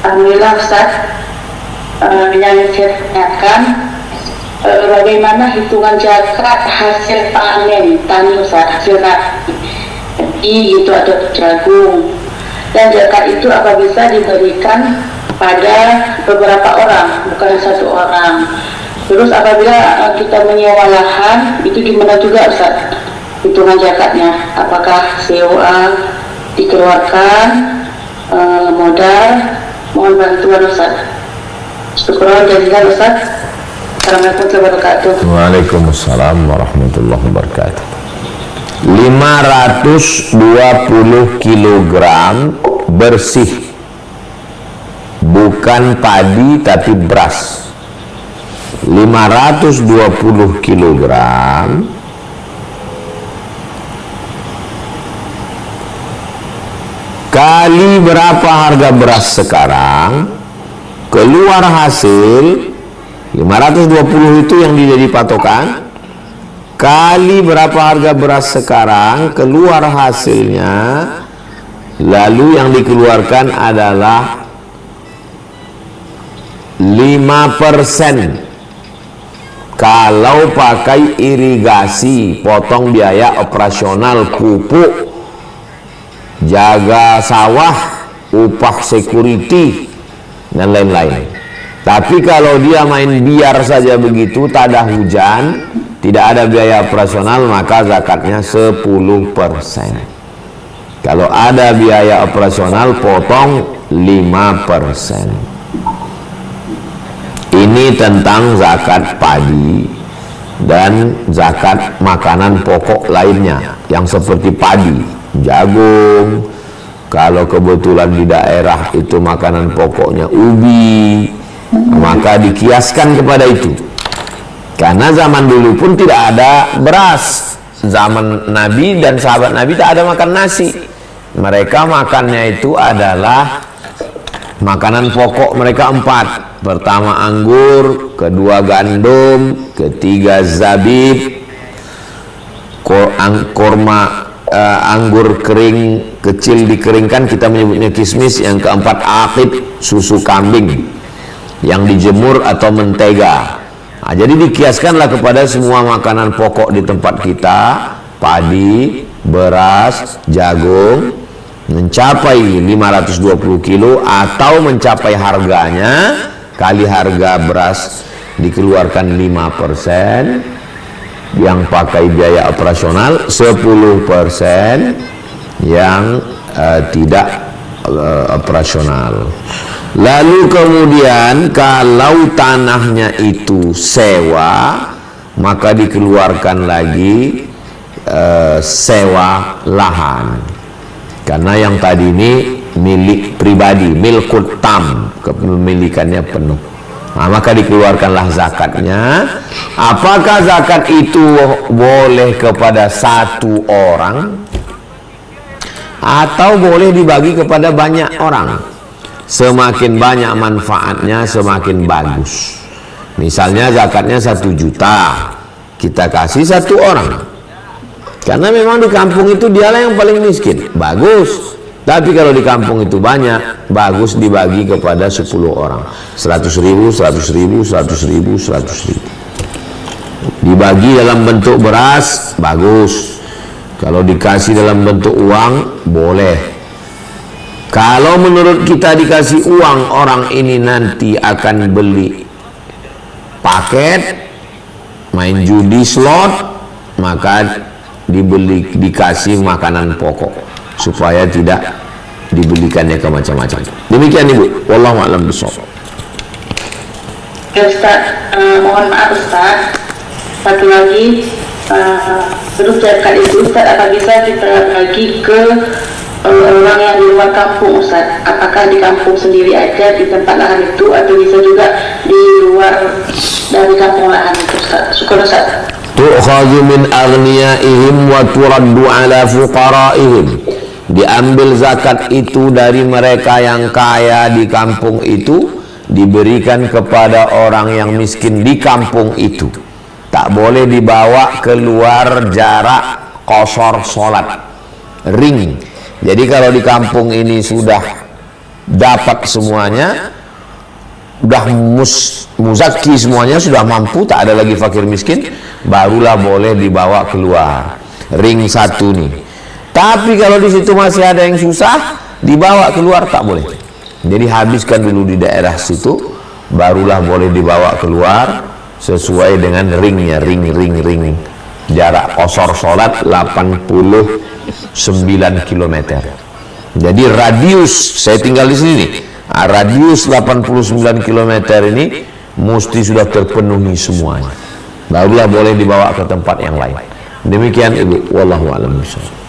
Alhamdulillah Ustaz, yang saya tanyakan bagaimana hitungan zakat hasil panen tani Ustaz, hasil nasi itu atau jagung, dan zakat itu apa bisa diberikan pada beberapa orang, bukan satu orang. Terus apabila kita menyewa lahan, itu gimana juga Ustaz hitungan zakatnya? Apakah sewa dikeluarkan modal? Mohon bantuan Ustaz. Syukur jazilan Ustaz. Assalamualaikum warahmatullahi wabarakatuh. Waalaikumsalam warahmatullahi wabarakatuh. 520 kg bersih, bukan padi tapi beras. 520 kg kali berapa harga beras sekarang, keluar hasil 520 itu yang jadi patokan, kali berapa harga beras sekarang, keluar hasilnya, lalu yang dikeluarkan adalah 5%. Kalau pakai irigasi, potong biaya operasional pupuk, jaga sawah, upah security, dan lain-lain. Tapi kalau dia main biar saja begitu, tak ada hujan, tidak ada biaya operasional, maka zakatnya 10%. Kalau ada biaya operasional, potong 5%. Ini tentang zakat padi dan zakat makanan pokok lainnya yang seperti padi, jagung. Kalau kebetulan di daerah itu makanan pokoknya ubi, maka dikiaskan kepada itu. Karena zaman dulu pun tidak ada beras. Zaman Nabi dan sahabat Nabi tak ada makan nasi. Mereka makannya itu adalah makanan pokok mereka 4. Pertama anggur, kedua gandum, ketiga zabib, kurma, anggur kering kecil dikeringkan, kita menyebutnya kismis. Yang keempat aqid, susu kambing yang dijemur atau mentega. Nah, jadi dikiaskanlah kepada semua makanan pokok di tempat kita, padi, beras, jagung, mencapai 520 kilo atau mencapai harganya kali harga beras dikeluarkan 5%, yang pakai biaya operasional 10%, yang tidak operasional. Lalu kemudian kalau tanahnya itu sewa, maka dikeluarkan lagi sewa lahan. Karena yang tadi ini milik pribadi, milkut tam, kepemilikannya penuh. Nah, maka dikeluarkanlah zakatnya. Apakah zakat itu boleh kepada satu orang atau boleh dibagi kepada banyak orang? Semakin banyak manfaatnya semakin bagus. Misalnya zakatnya 1 juta, kita kasih 1 orang, karena memang di kampung itu dialah yang paling miskin, bagus. Tapi kalau di kampung itu banyak, bagus dibagi kepada 10 orang, 100.000, 100.000, 100.000, 100.000. Dibagi dalam bentuk beras, bagus. Kalau dikasih dalam bentuk uang, boleh. Kalau menurut kita dikasih uang, orang ini nanti akan beli paket, main judi slot, maka dikasih makanan pokok supaya tidak dibelikannya ke macam-macam. Demikian Ibu, wallahu a'lam bishawab. Ustaz, mohon maaf Ustaz, satu lagi, terus zakat itu Ustaz, apa bisa kita bagi ke orang yang di luar kampung Ustaz? Apakah di kampung sendiri aja di tempat lahan itu, atau bisa juga di luar dari kampung lahan itu Ustaz? Syukur Ustaz. Tu'khadhu min aghniyaihim wa turaddu ala fuqaraihim. Diambil zakat itu dari mereka yang kaya di kampung itu, diberikan kepada orang yang miskin di kampung itu. Tak boleh dibawa keluar jarak qashar sholat, ring. Jadi kalau di kampung ini sudah dapat semuanya, udah muzaki semuanya, sudah mampu, tak ada lagi fakir miskin, barulah boleh dibawa keluar. Ring 1 nih. Tapi kalau di situ masih ada yang susah, dibawa keluar tak boleh. Jadi habiskan dulu di daerah situ, barulah boleh dibawa keluar sesuai dengan ringnya, ring. Jarak qasar salat 89 km. Jadi radius, saya tinggal di sini nih, radius 89 km ini mesti sudah terpenuhi semuanya, barulah boleh dibawa ke tempat yang lain. Demikian Ibu, wallahu a'lam bishawab.